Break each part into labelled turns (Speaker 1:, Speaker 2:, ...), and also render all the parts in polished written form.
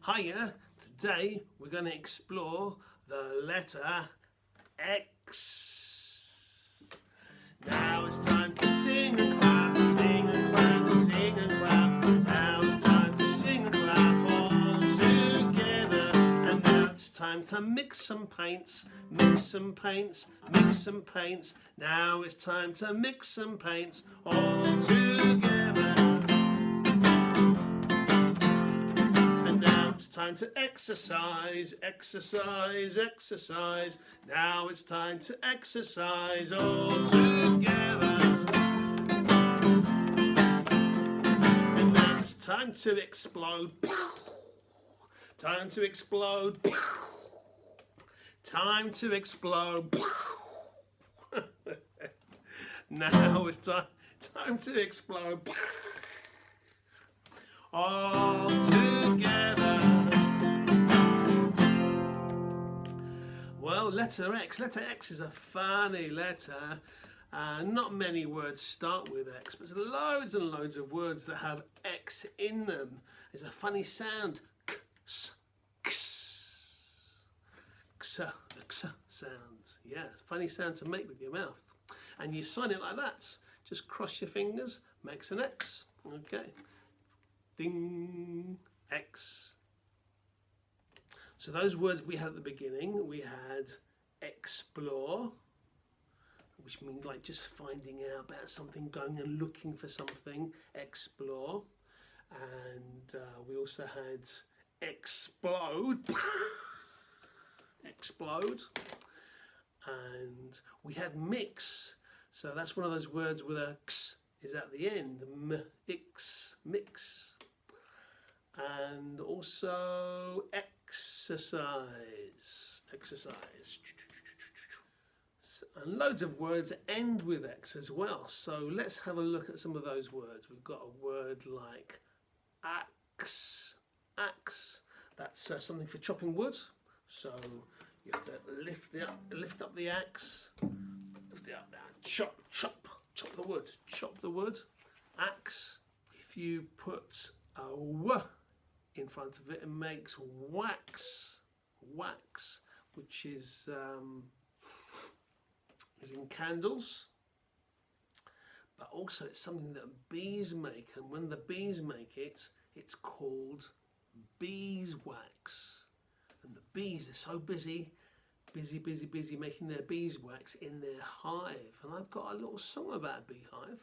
Speaker 1: Hiya, today we're going to explore the letter X. Now it's time to sing and clap, sing and clap, sing and clap. Now it's time to sing and clap all together. And now it's time to mix some paints, mix some paints, mix some paints. Now it's time to mix some paints all together. It's time to exercise, exercise, exercise. Now it's time to exercise all together. And now it's time to explode. Time to explode. Time to explode. Now it's time to explode. All together. Well, letter X. Letter X is a funny letter. Not many words start with X, but there's loads and loads of words that have X in them. It's a funny sound. X, x, x, x sounds. Yeah, it's a funny sound to make with your mouth. And you sign it like that. Just cross your fingers, makes an X. Okay. Ding, X. So those words we had at the beginning, we had explore, which means like just finding out about something, going and looking for something, explore. And we also had explode, explode. And we had mix. So that's one of those words with a x is at the end, mix, mix. And also exercise, exercise. And loads of words end with X as well. So let's have a look at some of those words. We've got a word like axe, axe. That's something for chopping wood. So you have to lift up the axe, lift it up there, chop, chop, chop the wood, chop the wood, axe. If you put a w in front of it, it makes wax, wax, which is in candles, but also it's something that bees make, and when the bees make it, it's called beeswax. And the bees are so busy making their beeswax in their hive. And I've got a little song about a beehive.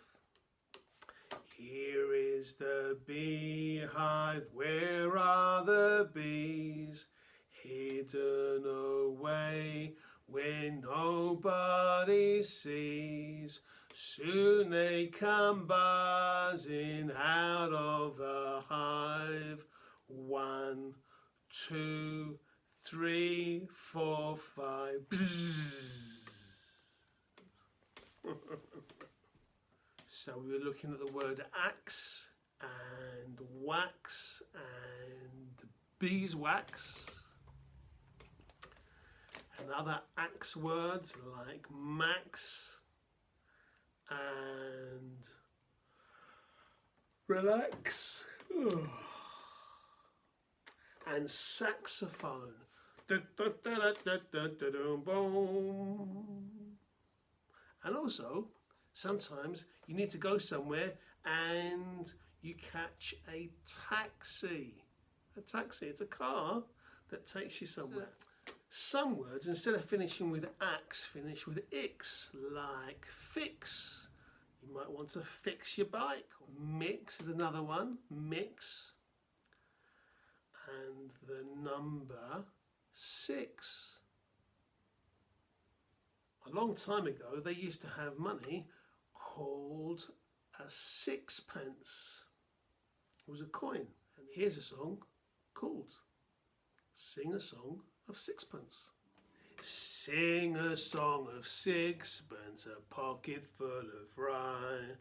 Speaker 1: Here is the beehive, where are the bees? Hidden away where nobody sees. Soon they come buzzing out of the hive. 1, 2, 3, 4, 5. Bzzz. So we were looking at the word axe and wax and beeswax. And other axe words like max and relax. And saxophone. And also, sometimes you need to go somewhere and you catch a taxi. A taxi, it's a car that takes you somewhere. Some words, instead of finishing with axe, finish with ix, like fix. You might want to fix your bike. Mix is another one, mix. And the number 6. A long time ago, they used to have money called a sixpence. It was a coin. And here's a song called Sing a Song of Sixpence. Sing a song of sixpence, a pocket full of rye,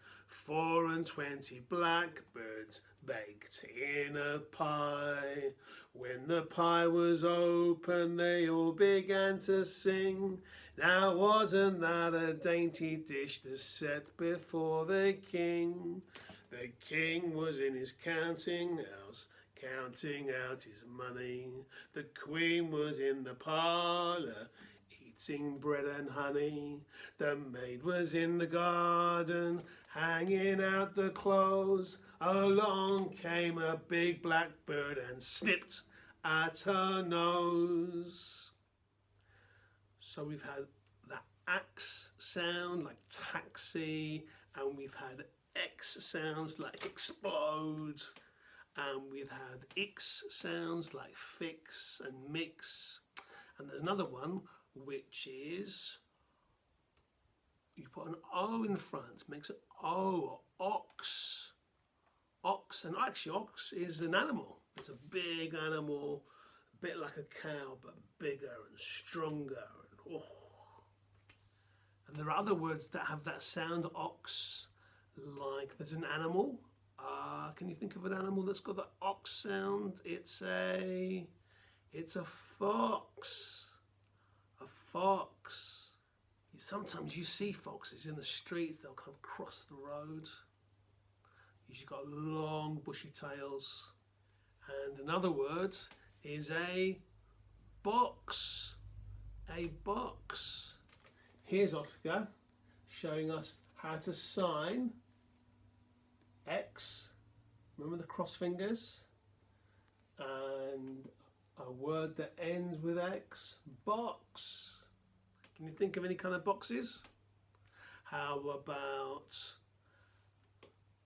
Speaker 1: 24 blackbirds baked in a pie. When the pie was open, they all began to sing. Now wasn't that a dainty dish to set before the king? The king was in his counting house, counting out his money. The Queen was in the parlour, eating bread and honey. The maid was in the garden, hanging out the clothes. Along came a big black bird and snipped at her nose. So we've had that ax sound like taxi, and we've had X sounds like explode, and we've had X sounds like fix and mix. And there's another one which is, you put an O in front, makes it O, ox. Ox, and actually ox is an animal. It's a big animal, a bit like a cow, but bigger and stronger. And, oh. And there are other words that have that sound, ox, like there's an animal. Can you think of an animal that's got the ox sound? It's a fox. A fox. Sometimes you see foxes in the streets, they'll kind of cross the road. Usually got long bushy tails. And another word is a box. A box. Here's Oscar showing us how to sign X. Remember the cross fingers? And a word that ends with X. Box. Can you think of any kind of boxes? How about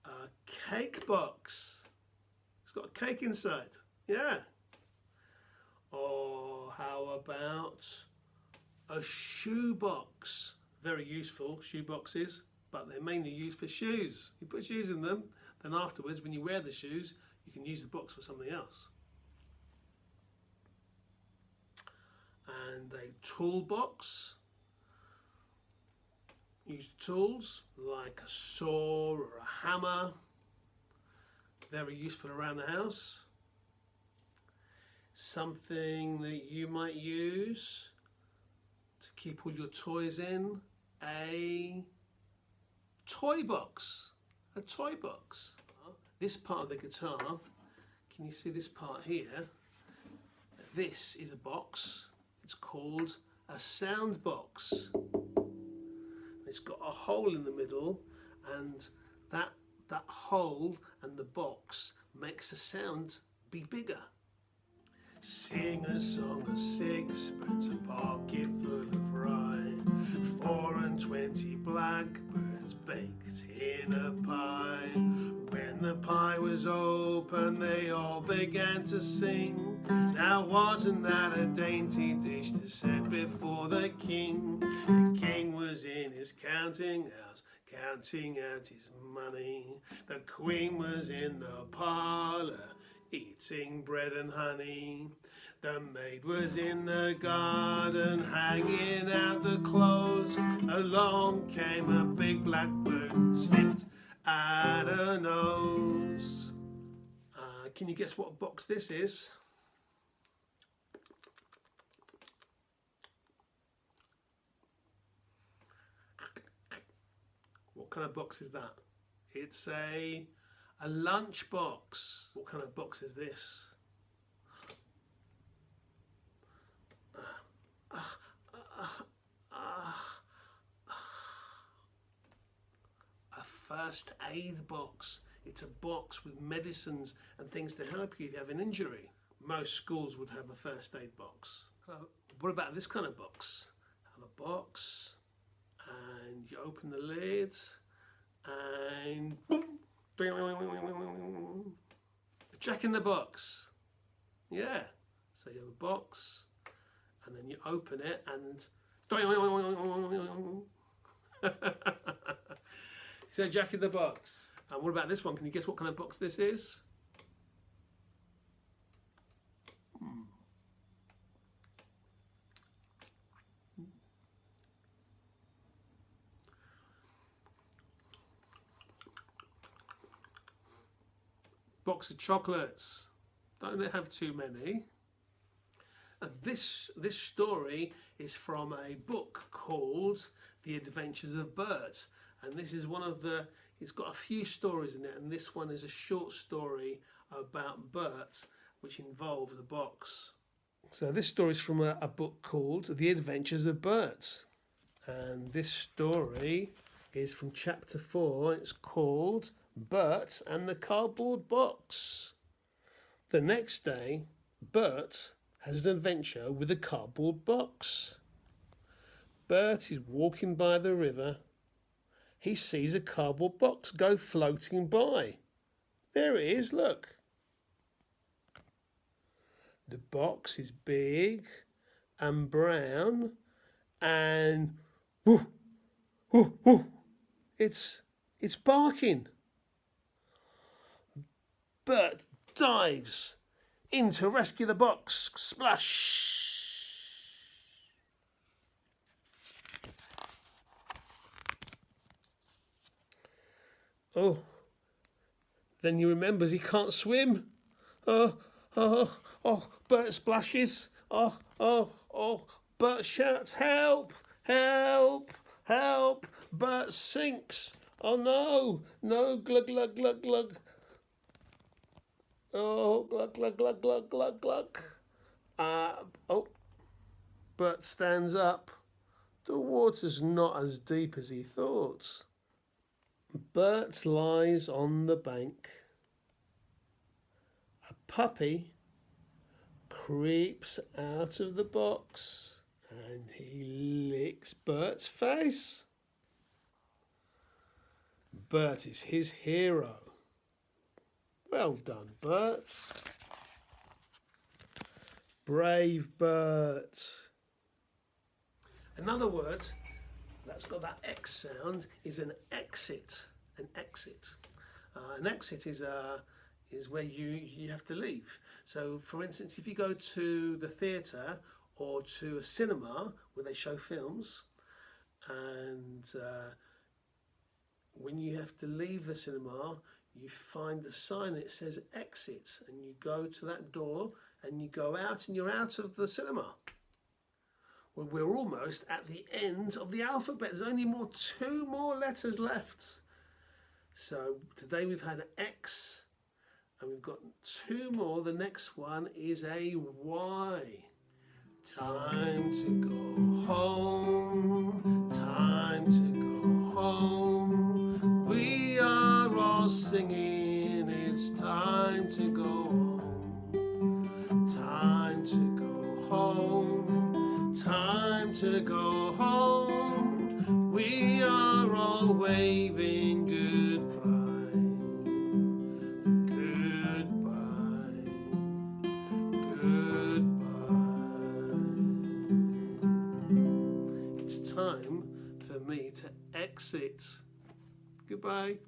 Speaker 1: a cake box? It's got a cake inside. Yeah. Or how about a shoe box? Very useful, shoe boxes, but they're mainly used for shoes. You put shoes in them, then afterwards when you wear the shoes, you can use the box for something else. And a toolbox. Use tools like a saw or a hammer. Very useful around the house. Something that you might use to keep all your toys in. A toy box. A toy box. This part of the guitar, can you see this part here? This is a box. It's called a sound box. It's got a hole in the middle, and that hole and the box makes the sound be bigger. Sing a song of sixpence, a pocket full of rye, 24 blackbirds baked in a pie. When the pie was open, they all began to sing. Now wasn't that a dainty dish to set before the king? The king was in his counting house, counting out his money. The queen was in the parlour, eating bread and honey. The maid was in the garden, hanging out the clothes. Along came a big black bird, snipped at her nose. Can you guess what box this is? What kind of box is that? It's a lunch box. What kind of box is this? A first aid box. It's a box with medicines and things to help you if you have an injury. Most schools would have a first aid box. What about this kind of box? Have a box and you open the lid and boom! Jack in the box. Yeah. So you have a box and then you open it and so Jack in the box. And what about this one? Can you guess what kind of box this is? Box of chocolates. Don't they have too many? And this story is from a book called The Adventures of Bert. And this is one of the, it's got a few stories in it, and this one is a short story about Bert which involves a box. So this story is from a book called The Adventures of Bert. And this story is from chapter 4. It's called Bert and the Cardboard Box. The next day, Bert has an adventure with a cardboard box. Bert is walking by the river. He sees a cardboard box go floating by. There it is, look. The box is big and brown and whoo, whoo, whoo. It's barking. Bert dives in to rescue the box. Splash! Oh, then he remembers he can't swim. Oh, Bert splashes. Bert shouts, help, help, help. Bert sinks. Oh no, glug, glug, glug, glug. Oh, glug, glug, glug, glug, glug, glug. Bert stands up. The water's not as deep as he thought. Bert lies on the bank. A puppy creeps out of the box and he licks Bert's face. Bert is his hero. Well done, Bert. Brave Bert. Another word that's got that X sound is an exit. An exit. An exit is where you have to leave. So, for instance, if you go to the theatre or to a cinema where they show films, and when you have to leave the cinema, you find the sign that says exit, and you go to that door and you go out and you're out of the cinema. Well, we're almost at the end of the alphabet. There's only two more letters left. So today we've had X and we've got two more. The next one is a Y. Time to go home. Time to go home. We are all singing. It's time to go home. Time to go home. Time to go home. We are all waving goodbye. Goodbye. Goodbye. It's time for me to exit. Goodbye.